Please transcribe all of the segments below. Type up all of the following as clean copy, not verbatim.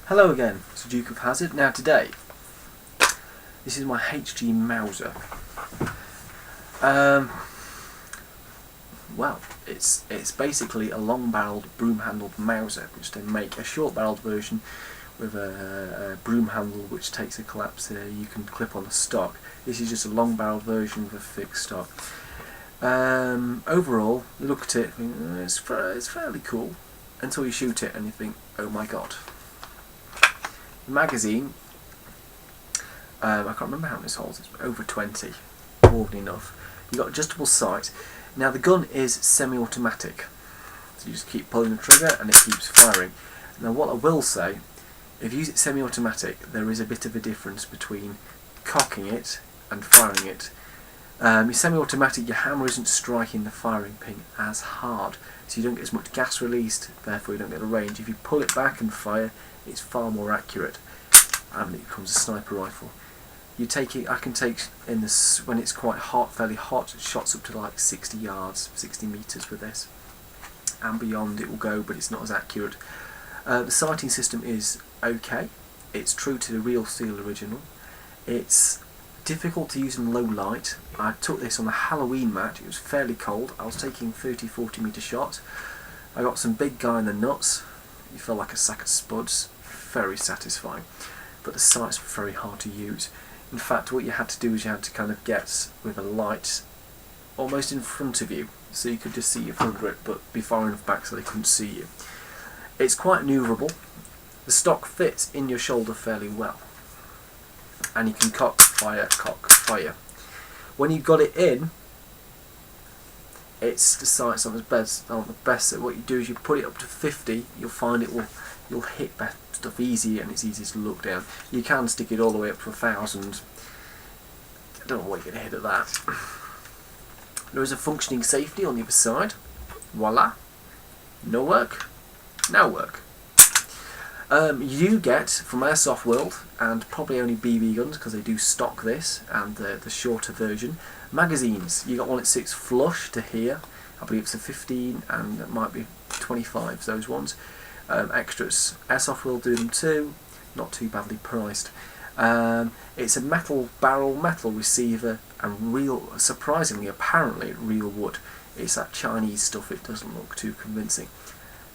Hello again, it's the Duke of Hazard. Now today, this is my HG Mauser. Well, it's basically a long-barreled, broom-handled Mauser, which they make a short-barreled version with a broom handle which takes a collapse you can clip on the stock. This is just a long-barreled version with a fixed stock. Overall, you look at it, it's fairly cool, until you shoot it and you think, oh my god. The magazine, I can't remember how many holes, it's over 20, more than enough. You've got adjustable sight. Now the gun is semi-automatic, so you just keep pulling the trigger and it keeps firing. Now what I will say, if you use it semi-automatic, there is a bit of a difference between cocking it and firing it. Your semi-automatic, your hammer isn't striking the firing pin as hard, so you don't get as much gas released, therefore you don't get the range. If you pull it back and fire, it's far more accurate, and it becomes a sniper rifle. You take it, I can take in this when it's quite hot, fairly hot, shots up to like 60 yards, 60 meters with this, and beyond it will go, but it's not as accurate. The sighting system is okay. It's true to the real steel original. It's difficult to use in low light. I took this on a Halloween match. It was fairly cold. I was taking 30-40 meter shots. I got some big guy in the nuts. You felt like a sack of spuds. Very satisfying. But the sights were very hard to use. In fact, what you had to do is you had to kind of get with a light almost in front of you, so you could just see your front grip, but be far enough back so they couldn't see you. It's quite manoeuvrable. The stock fits in your shoulder fairly well, and you can cock, fire. When you've got it in, it's the sights on the best. What you do is you put it up to 50. You'll find you'll hit stuff easy, and it's easy to look down. You can stick it all the way up to 1,000. I don't know what you're going to hit at that. There is a functioning safety on the other side. Voila. No work. Now work. You get from Airsoft World, and probably only BB guns because they do stock this, and the shorter version, magazines. You got one that sits flush to here. I believe it's a 15, and it might be 25. Those ones. Extras. Airsoft World do them too. Not too badly priced. It's a metal barrel, metal receiver, and real, surprisingly, apparently real wood. It's that Chinese stuff. It doesn't look too convincing.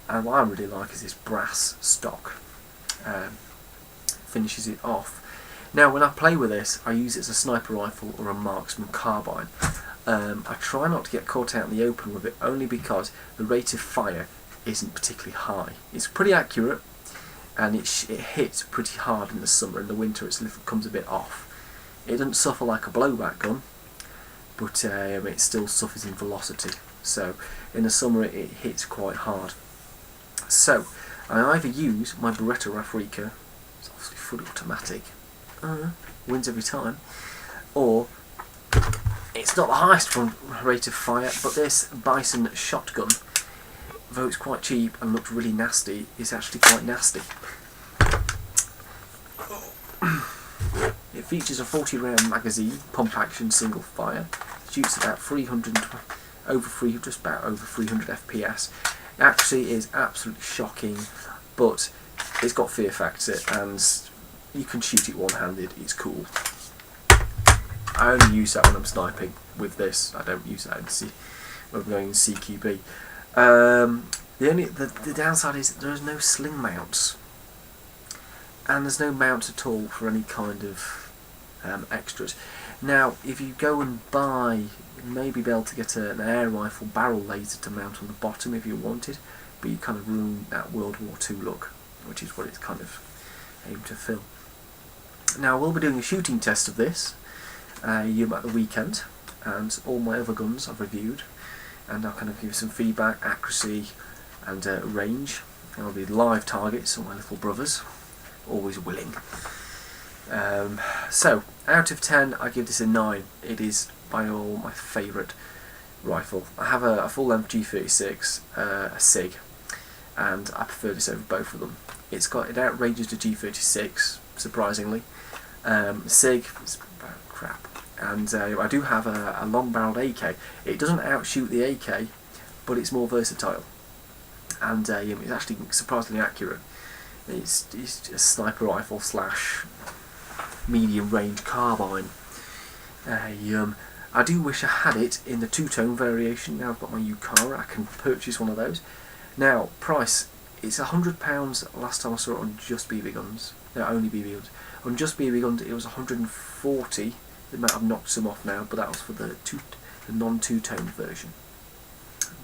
And what I really like is this brass stock. Finishes it off. Now when I play with this, I use it as a sniper rifle or a marksman carbine. I try not to get caught out in the open with it, only because the rate of fire isn't particularly high. It's pretty accurate, and it hits pretty hard in the summer. In the winter it comes a bit off. It doesn't suffer like a blowback gun, but it still suffers in velocity. So in the summer it hits quite hard. So I either use my Beretta Afrika, it's obviously fully automatic, wins every time, or it's not the highest rate of fire, but this Bison shotgun, though it's quite cheap and looks really nasty, is actually quite nasty. It features a 40 round magazine, pump action, single fire, shoots about just about over 300 FPS. It actually is absolutely shocking, but it's got fear factor, and you can shoot it one-handed. It's cool. I only use that when I'm sniping with this. I don't use that when I'm going in CQB. The downside is there is no sling mounts, and there's no mount at all for any kind of extras. Now, if you go and buy, you may be able to get an air rifle barrel laser to mount on the bottom if you wanted, but you kind of ruin that World War II look, which is what it's kind of aimed to fill. Now, we'll be doing a shooting test of this at the weekend, and all my other guns I've reviewed, and I'll kind of give you some feedback, accuracy, and range. And I'll be live targets on my little brothers, always willing. So, out of 10, I give this a 9. It is, by all, my favourite rifle. I have a full-length G36, a SIG, and I prefer this over both of them. It outranges the G36, surprisingly. SIG is crap. And I do have a long-barreled AK. It doesn't outshoot the AK, but it's more versatile. And it's actually surprisingly accurate. It's a sniper rifle slash medium range carbine. I do wish I had it in the two-tone variation. Now I've got my Yukara, I can purchase one of those. Now, price, it's £100 last time I saw it on Just BB Guns. No, only BB Guns. On Just BB Guns it was 140. They might have knocked some off now, but that was for the non-two-tone version.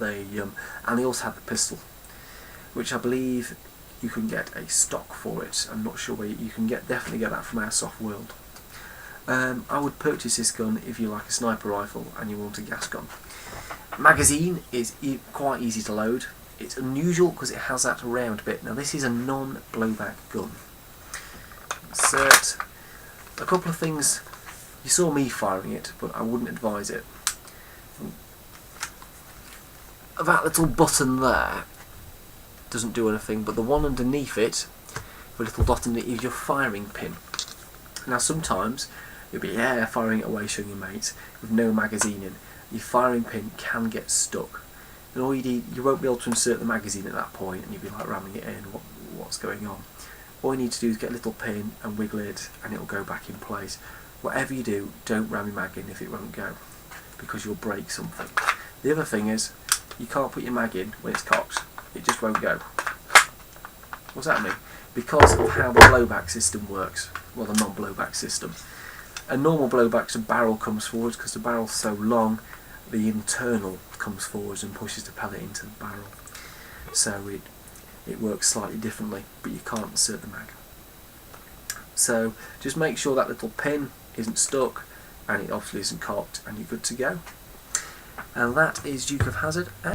And they also had the pistol, which I believe you can get a stock for it. I'm not sure where you can definitely get that from Airsoft World. I would purchase this gun if you like a sniper rifle and you want a gas gun. Magazine is quite easy to load. It's unusual because it has that round bit. Now this is a non-blowback gun. Insert. A couple of things. You saw me firing it, but I wouldn't advise it. That little button there doesn't do anything, but the one underneath it, the little dot in it, is your firing pin. Now sometimes you'll be firing it away, showing your mates with no magazine in. Your firing pin can get stuck, and all you won't be able to insert the magazine at that point, and you'll be like ramming it in. What's going on? All you need to do is get a little pin and wiggle it, and it'll go back in place. Whatever you do, don't ram your mag in if it won't go, because you'll break something. The other thing is, you can't put your mag in when it's cocked. It just won't go. What's that mean? Because of how the blowback system works. Well, the non-blowback system. A normal blowback, the barrel comes forwards because the barrel's so long, the internal comes forwards and pushes the pellet into the barrel. So it works slightly differently, but you can't insert the mag. So just make sure that little pin isn't stuck and it obviously isn't cocked, and you're good to go. And that is Duke of Hazzard.